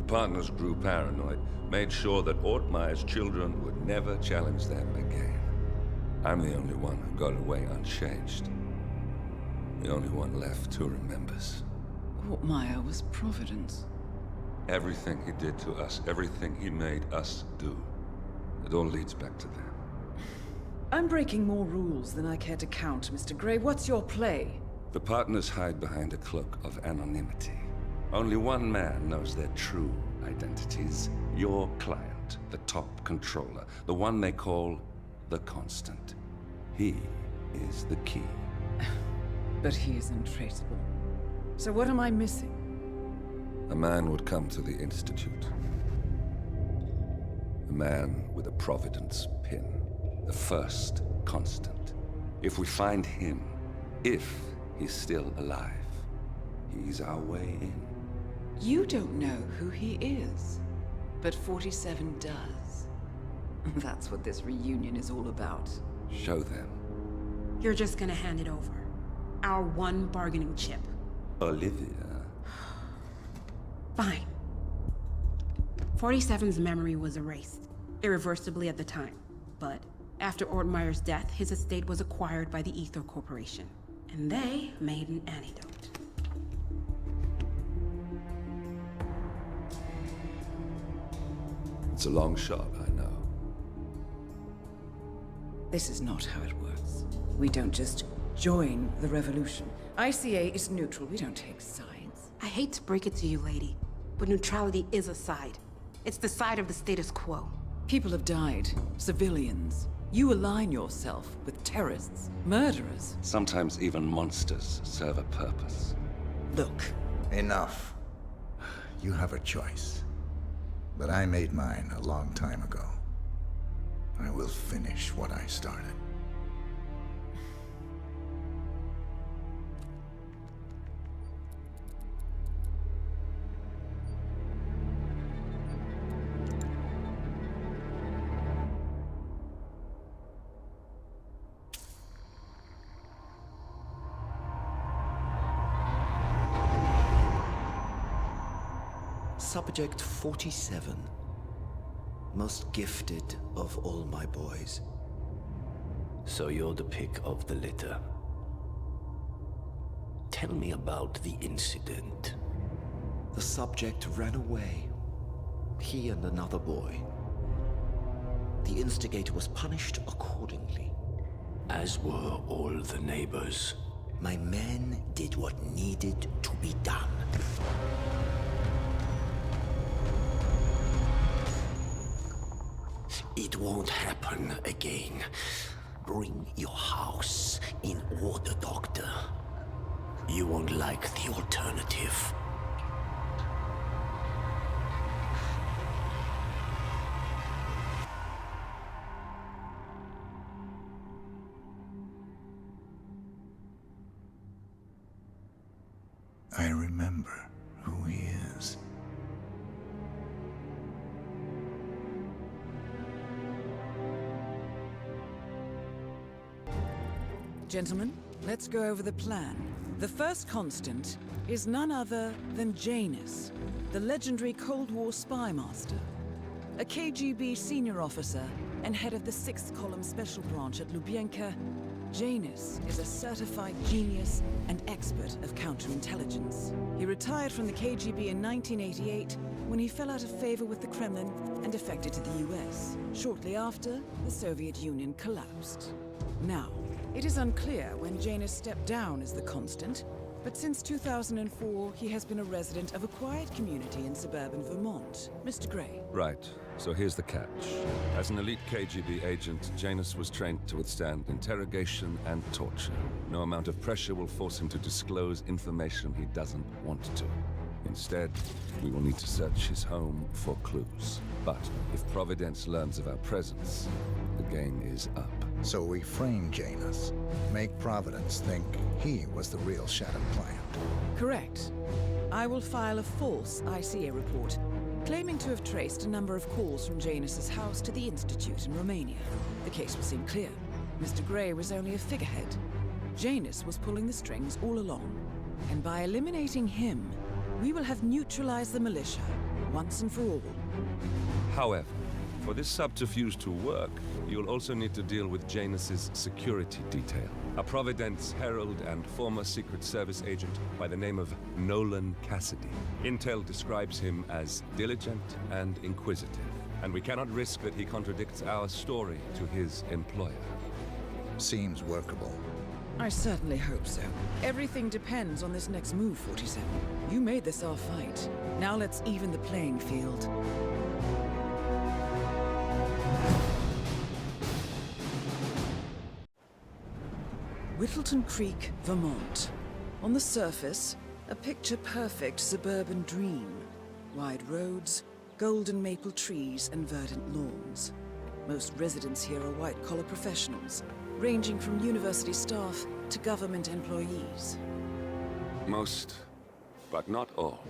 partners grew paranoid, made sure that Ortmeyer's children would never challenge them again. I'm the only one who got away unchanged. The only one left who remembers. Ortmeyer was Providence. Everything he did to us, everything he made us do, it all leads back to them. I'm breaking more rules than I care to count, Mr. Grey. What's your play? The partners hide behind a cloak of anonymity. Only one man knows their true identities. Your client, the top controller, the one they call the Constant. He is the key. But he is untraceable. So what am I missing? A man would come to the Institute. A man with a Providence pin. The first Constant. If we find him, if he's still alive, he's our way in. You don't know who he is, but 47 does. That's what this reunion is all about. Show them. You're just gonna hand it over. Our one bargaining chip. Olivia. Fine. 47's memory was erased, irreversibly at the time. But after Ortmeyer's death, his estate was acquired by the Ether Corporation. And they made an antidote. It's a long shot, I know. This is not how it works. We don't just join the revolution. ICA is neutral. We don't take sides. I hate to break it to you, lady, but neutrality is a side. It's the side of the status quo. People have died. Civilians. You align yourself with terrorists, murderers. Sometimes even monsters serve a purpose. Look. Enough. You have a choice. But I made mine a long time ago. I will finish what I started. Subject 47. Most gifted of all my boys. So you're the pick of the litter. Tell me about the incident. The subject ran away. He and another boy. The instigator was punished accordingly. As were all the neighbors. My men did what needed to be done. It won't happen again. Bring your house in order, Doctor. You won't like the alternative. I remember who he is. Gentlemen, let's go over the plan. The first Constant is none other than Janus, the legendary Cold War spy master. A KGB senior officer and head of the 6th Column Special Branch at Lubyanka, Janus is a certified genius and expert of counterintelligence. He retired from the KGB in 1988 when he fell out of favor with the Kremlin and defected to the US. Shortly after, the Soviet Union collapsed. Now, it is unclear when Janus stepped down as the Constant, but since 2004, he has been a resident of a quiet community in suburban Vermont. Mr. Grey. Right. So here's the catch. As an elite KGB agent, Janus was trained to withstand interrogation and torture. No amount of pressure will force him to disclose information he doesn't want to. Instead, we will need to search his home for clues. But if Providence learns of our presence, the game is up. So we frame Janus, make Providence think he was the real Shadow client. Correct. I will file a false ICA report, claiming to have traced a number of calls from Janus's house to the Institute in Romania. The case will seem clear. Mr. Grey was only a figurehead. Janus was pulling the strings all along. And by eliminating him, we will have neutralized the militia once and for all. However, for this subterfuge to work, you'll also need to deal with Janus's security detail. A Providence herald and former Secret Service agent by the name of Nolan Cassidy. Intel describes him as diligent and inquisitive, and we cannot risk that he contradicts our story to his employer. Seems workable. I certainly hope so. Everything depends on this next move, 47. You made this our fight. Now let's even the playing field. Whittleton Creek, Vermont. On the surface, a picture-perfect suburban dream. Wide roads, golden maple trees, and verdant lawns. Most residents here are white-collar professionals, ranging from university staff to government employees. Most, but not all.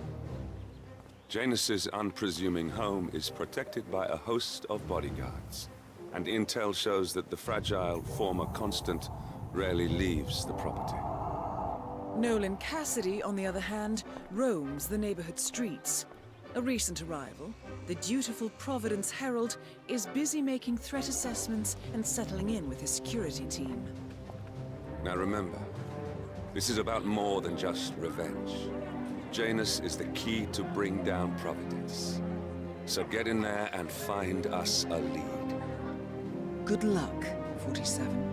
Janus's unpresuming home is protected by a host of bodyguards, and intel shows that the fragile former Constant rarely leaves the property. Nolan Cassidy, on the other hand, roams the neighborhood streets. A recent arrival, the dutiful Providence Herald is busy making threat assessments and settling in with his security team. Now remember, this is about more than just revenge. Janus is the key to bring down Providence. So get in there and find us a lead. Good luck, 47.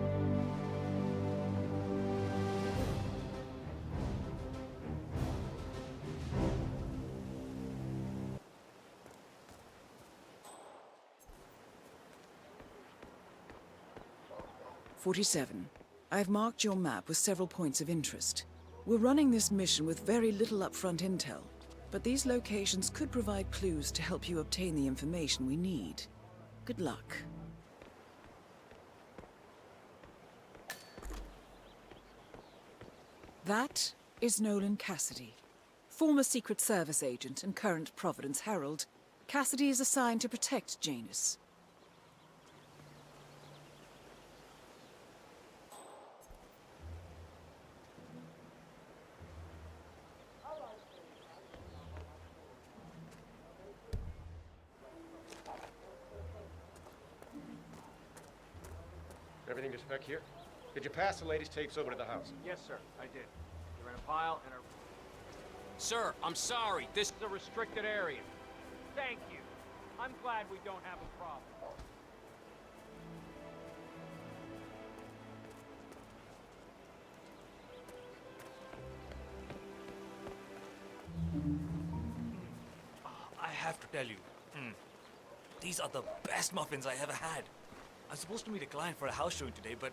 I've marked your map with several points of interest. We're running this mission with very little upfront intel, but these locations could provide clues to help you obtain the information we need. Good luck. That is Nolan Cassidy. Former Secret Service agent and current Providence Herald, Cassidy is assigned to protect Janus. Everything to spec here? Did you pass the latest tapes over to the house? Yes, sir, I did. They're in a pile and are... Sir, I'm sorry. This is a restricted area. Thank you. I'm glad we don't have a problem. I have to tell you, these are the best muffins I ever had. I was supposed to meet a client for a house showing today, but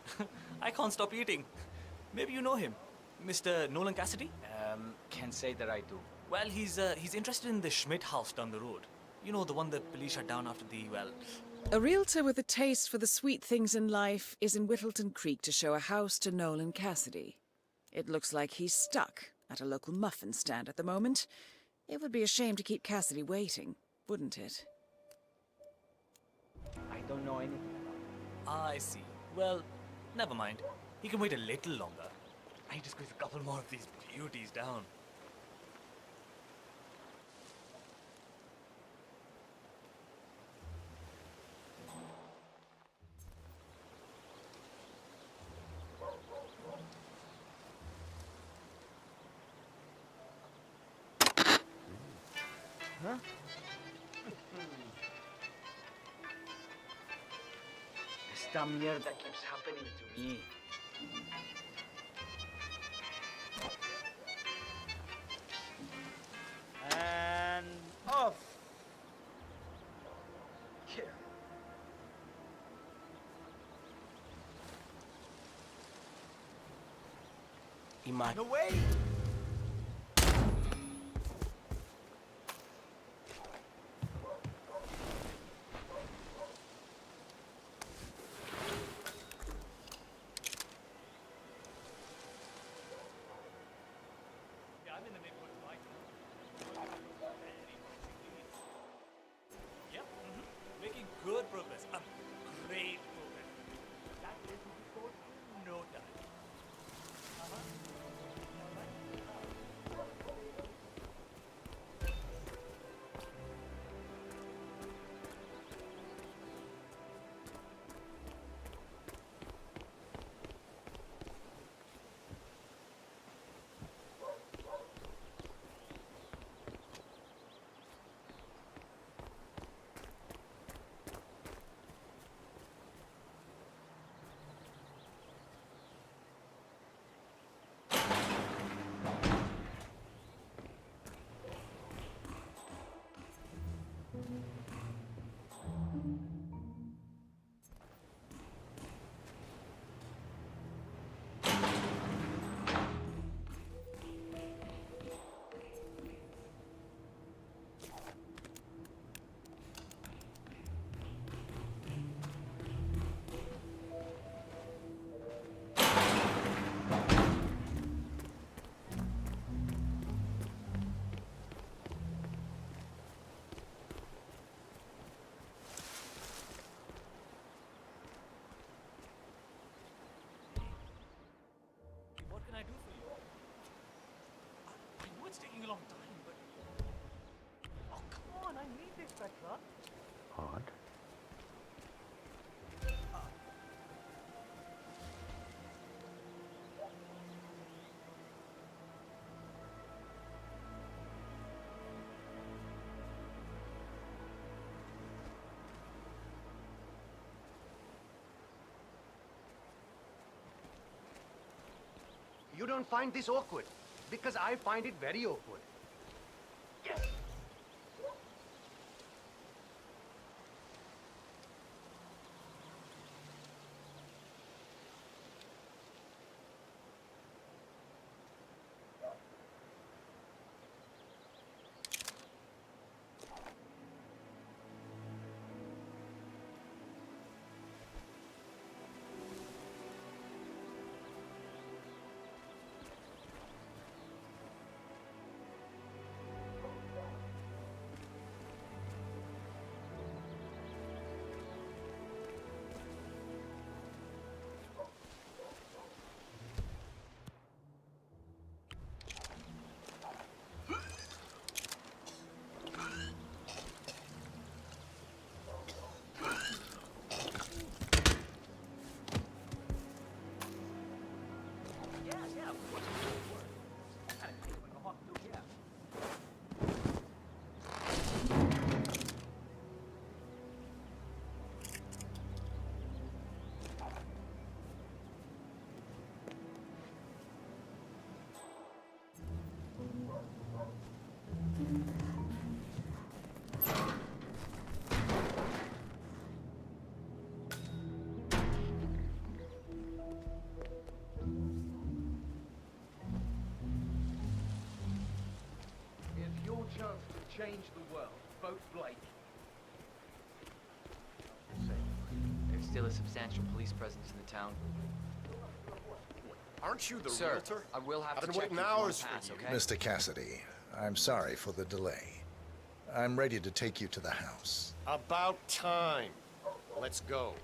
I can't stop eating. Maybe you know him, Mr. Nolan Cassidy? Can't say that I do. Well, he's interested in the Schmidt house down the road. You know, the one that police shut down after the, well... A realtor with a taste for the sweet things in life is in Whittleton Creek to show a house to Nolan Cassidy. It looks like he's stuck at a local muffin stand at the moment. It would be a shame to keep Cassidy waiting, wouldn't it? I don't know anything. I see. Well, never mind. He can wait a little longer. I need to squeeze a couple more of these beauties down. Huh? Esta mierda keeps happening to me. And off. Here. Iman. No way! Making good progress. Great progress. That is what we thought. No time. Odd. You don't find this awkward, because I find it very awkward. Yes. Chance to change the world, vote Blake. There's still a substantial police presence in the town. Aren't you the Sir, realtor? I will have I've to been check waiting you if you want hours to for pass, you. okay? Mr. Cassidy, I'm sorry for the delay. I'm ready to take you to the house. About time. Let's go.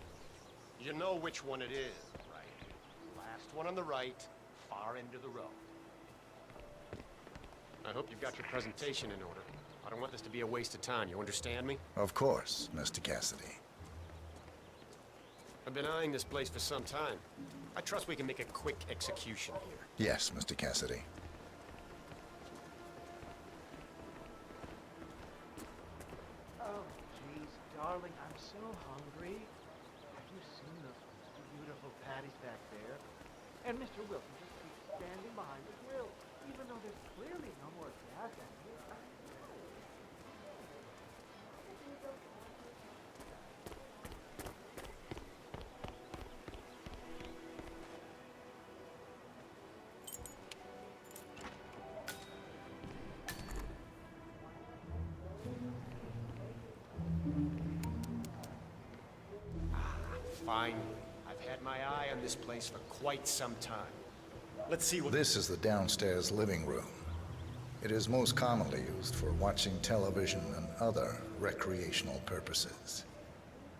You know which one it is, right? Last one on the right, far end of the row. I hope you've got your presentation in order. I don't want this to be a waste of time, you understand me? Of course, Mr. Cassidy. I've been eyeing this place for some time. I trust we can make a quick execution here. Yes, Mr. Cassidy. Oh, jeez, darling, I'm so hungry. Have you seen those beautiful patties back there? And Mr. Wilson just keeps standing behind the grill, even though there's clearly no more gas on here. Finally. I've had my eye on this place for quite some time. Let's see what... This is the downstairs living room. It is most commonly used for watching television and other recreational purposes.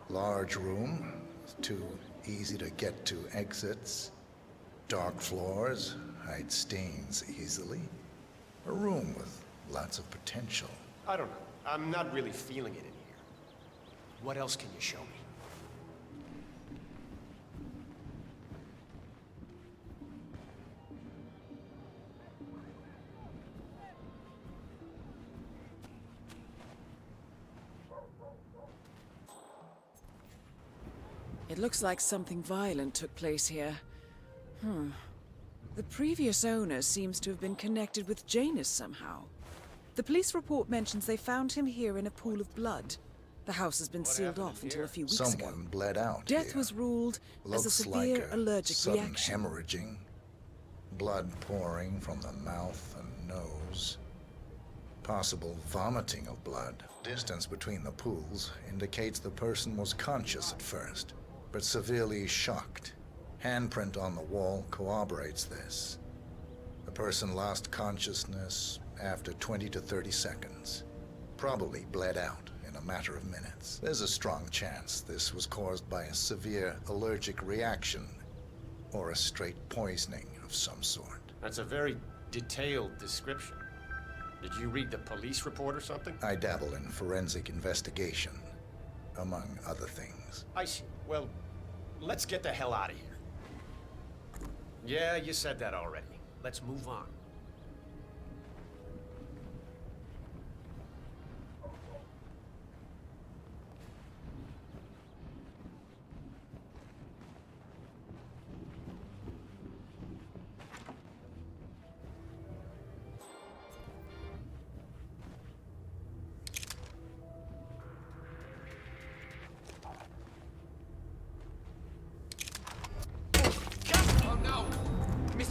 Large room with two easy-to-get-to exits. Dark floors hide stains easily. A room with lots of potential. I don't know. I'm not really feeling it in here. What else can you show me? It looks like something violent took place here. The previous owner seems to have been connected with Janus somehow. The police report mentions they found him here in a pool of blood. The house has been sealed off until a few weeks ago. Someone bled out Death here. was ruled as a Looks severe like a allergic sudden reaction. hemorrhaging. Blood pouring from the mouth and nose. Possible vomiting of blood. Distance between the pools indicates the person was conscious at first, but severely shocked. Handprint on the wall corroborates this. The person lost consciousness after 20 to 30 seconds. Probably bled out in a matter of minutes. There's a strong chance this was caused by a severe allergic reaction or a straight poisoning of some sort. That's a very detailed description. Did you read the police report or something? I dabble in forensic investigation. among other things. I see. Well, let's get the hell out of here. Yeah, you said that already. Let's move on.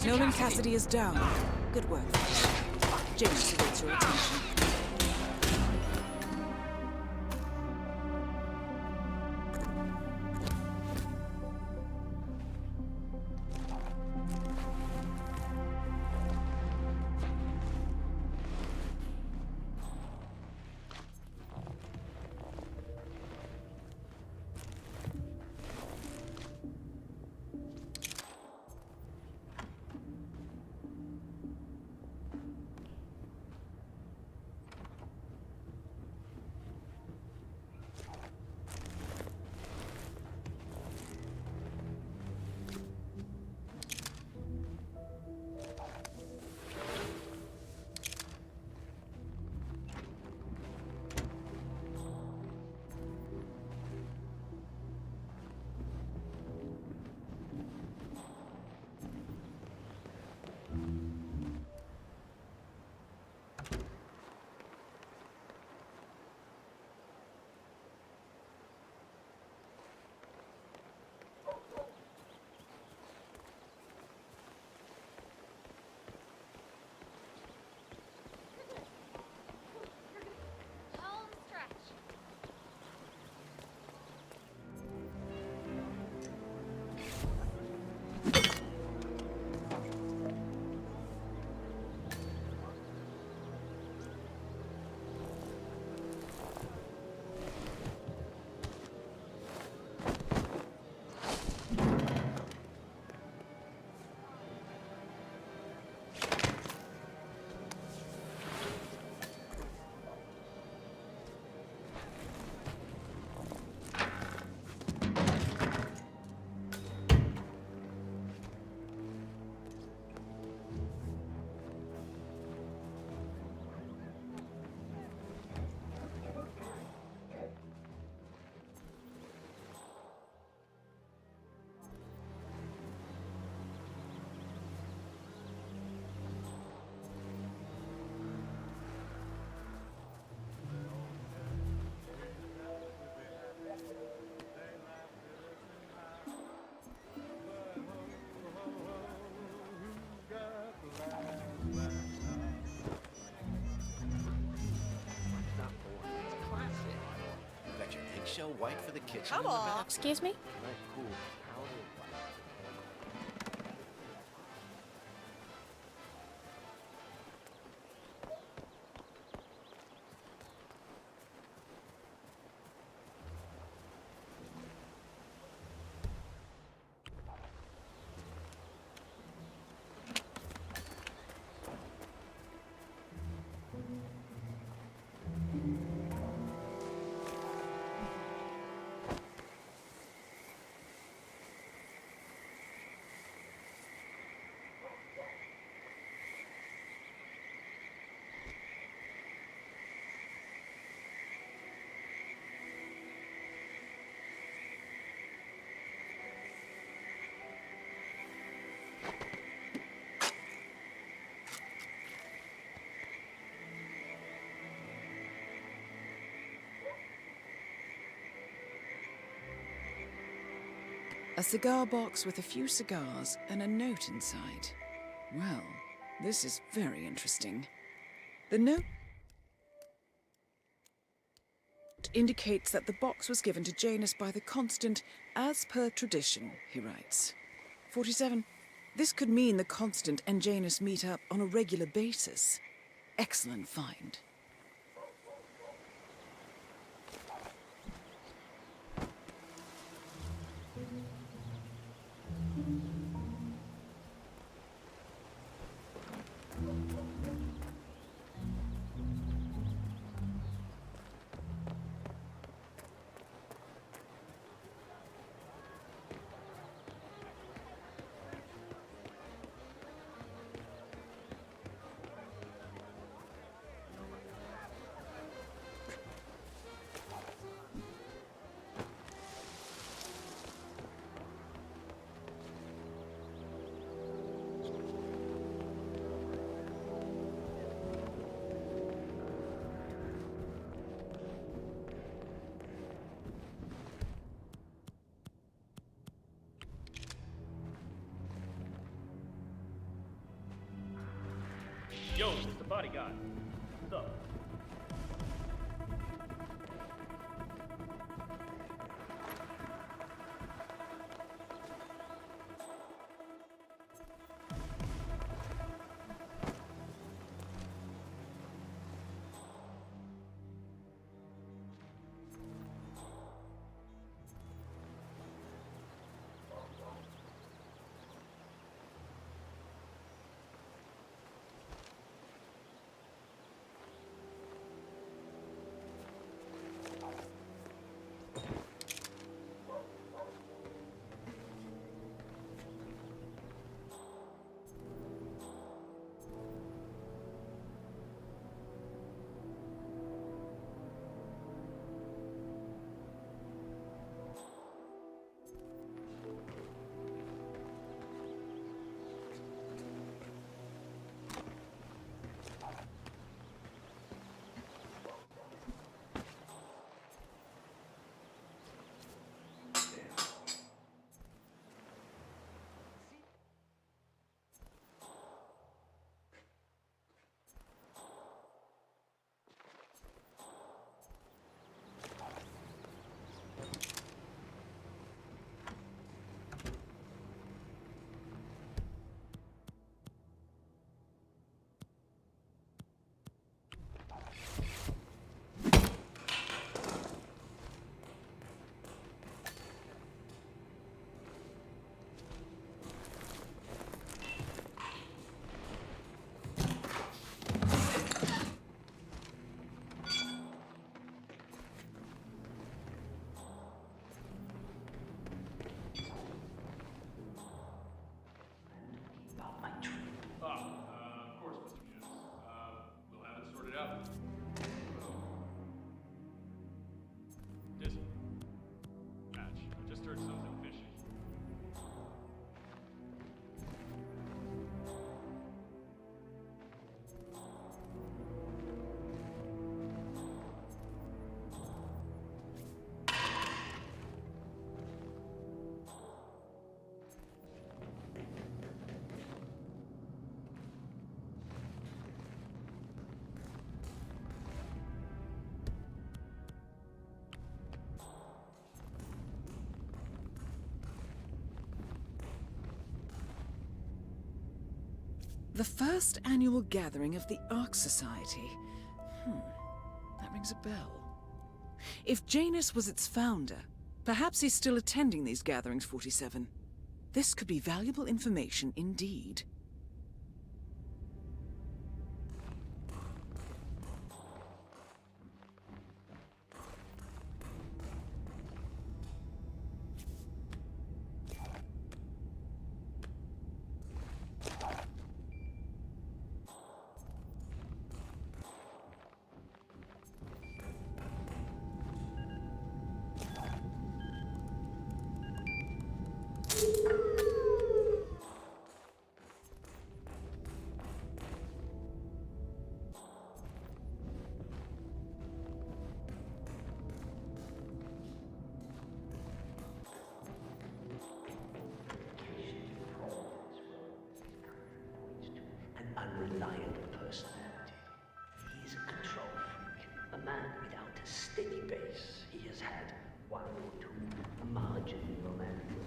Nolan Cassidy is down. Good work. Janus awaits your attention. Eggshell white for the kitchen. Come on. Excuse me? A cigar box with a few cigars and a note inside. Well, this is very interesting. The note indicates that the box was given to Janus by the Constant as per tradition, he writes. 47. This could mean the Constant and Janus meet up on a regular basis. Excellent find. Yo, Mr. Bodyguard. What's up? The first annual gathering of the Ark Society. That rings a bell. If Janus was its founder, perhaps he's still attending these gatherings, 47. This could be valuable information indeed. Unreliable personality. He is a control freak, a man without a steady base. He has had one or two marginal romantic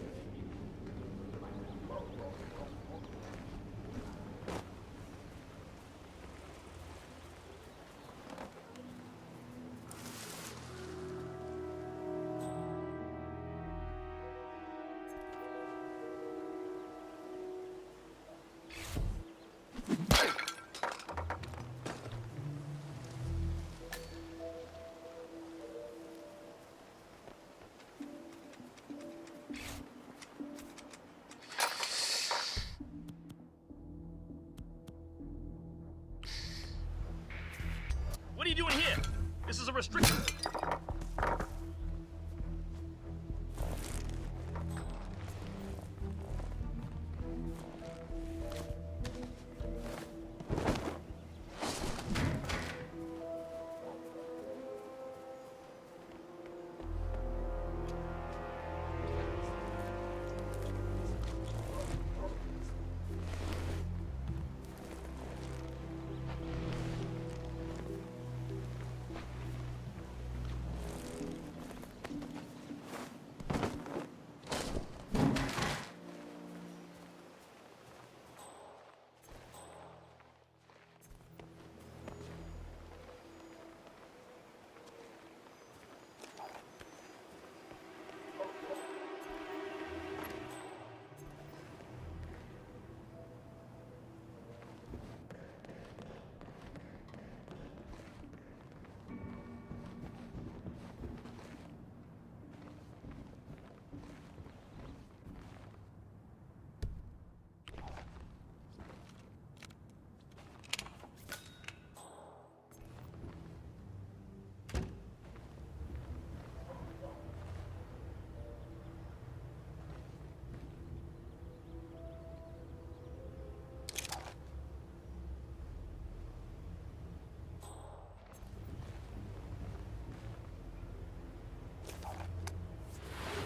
What are you doing here? This is a restriction.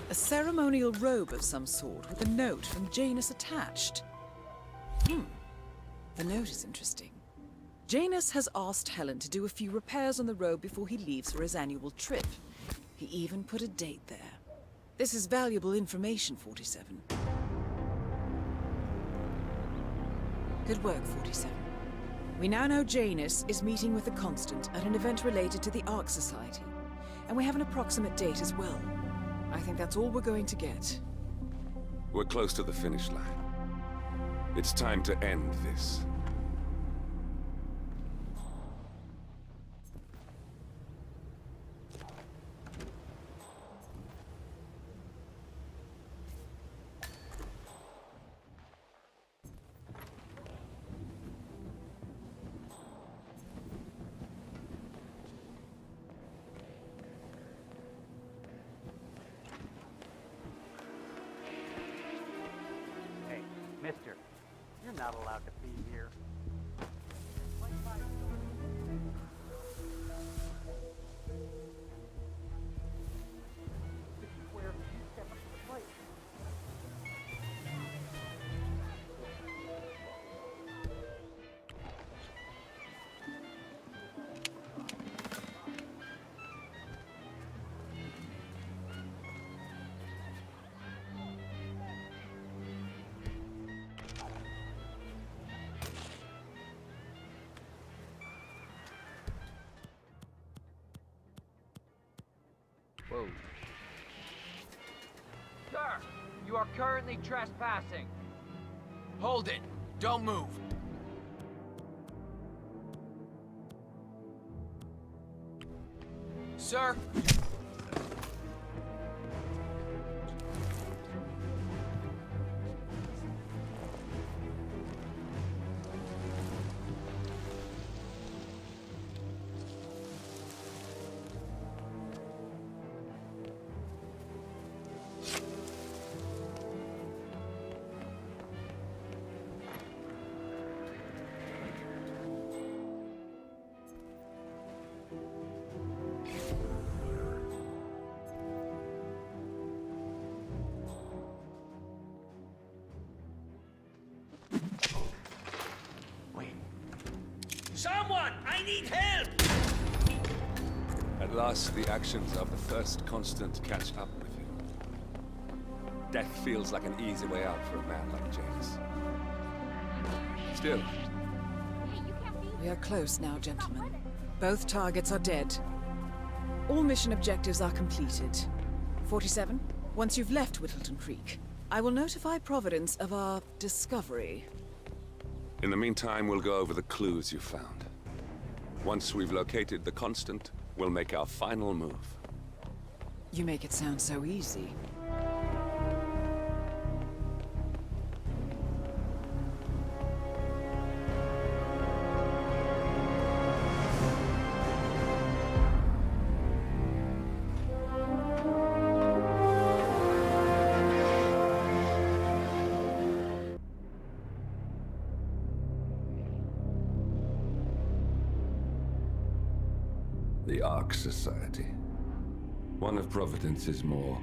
A ceremonial robe of some sort with a note from Janus attached. The note is interesting. Janus has asked Helen to do a few repairs on the robe before he leaves for his annual trip. He even put a date there. This is valuable information, 47. Good work, 47. We now know Janus is meeting with the Constant at an event related to the Ark Society. And we have an approximate date as well. I think that's all we're going to get. We're close to the finish line. It's time to end this. Hey, mister, you're not allowed to be here. This is where you step up to the plate. Whoa. Sir, you are currently trespassing. Hold it. Don't move. Sir? Someone! I need help! At last, the actions of the first Constant catch up with you. Death feels like an easy way out for a man like Janus. Still, We are close now, gentlemen. Both targets are dead. All mission objectives are completed. 47, once you've left Whittleton Creek, I will notify Providence of our discovery. in the meantime, we'll go over the clues you found. Once we've located the Constant, we'll make our final move. You make it sound so easy. The Ark Society. One of Providence's more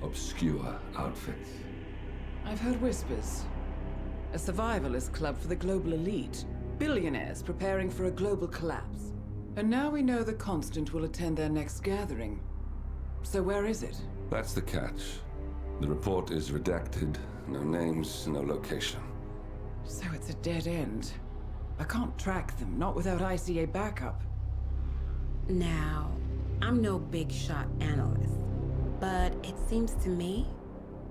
obscure outfits. I've heard whispers. A survivalist club for the global elite. Billionaires preparing for a global collapse. And now we know the Constant will attend their next gathering. So where is it? That's the catch. The report is redacted. No names, no location. So it's a dead end. I can't track them, not without ICA backup. Now, I'm no big shot analyst, but it seems to me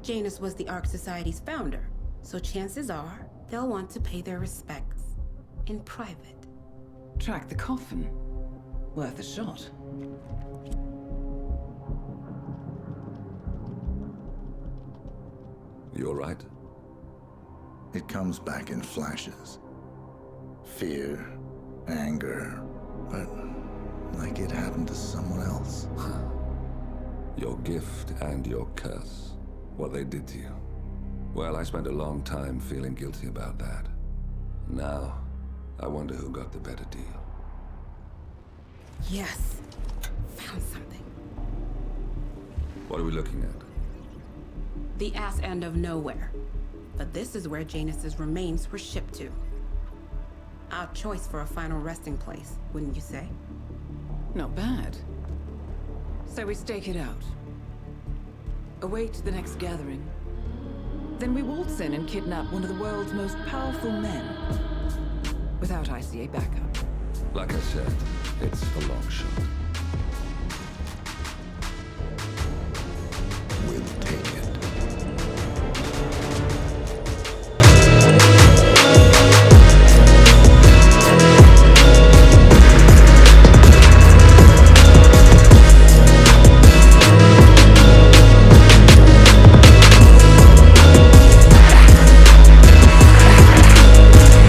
Janus was the Ark Society's founder, so chances are they'll want to pay their respects in private. Track the coffin. Worth a shot. You all right? It comes back in flashes. Fear, anger, but like it happened to someone else. Your gift and your curse. What they did to you. Well, I spent a long time feeling guilty about that. Now, I wonder who got the better deal. Yes, found something. What are we looking at? The ass end of nowhere. But this is where Janus's remains were shipped to. Our choice for a final resting place, wouldn't you say? Not bad. So we stake it out. Await the next gathering. Then we waltz in and kidnap one of the world's most powerful men. Without ICA backup. Like I said, it's a long shot.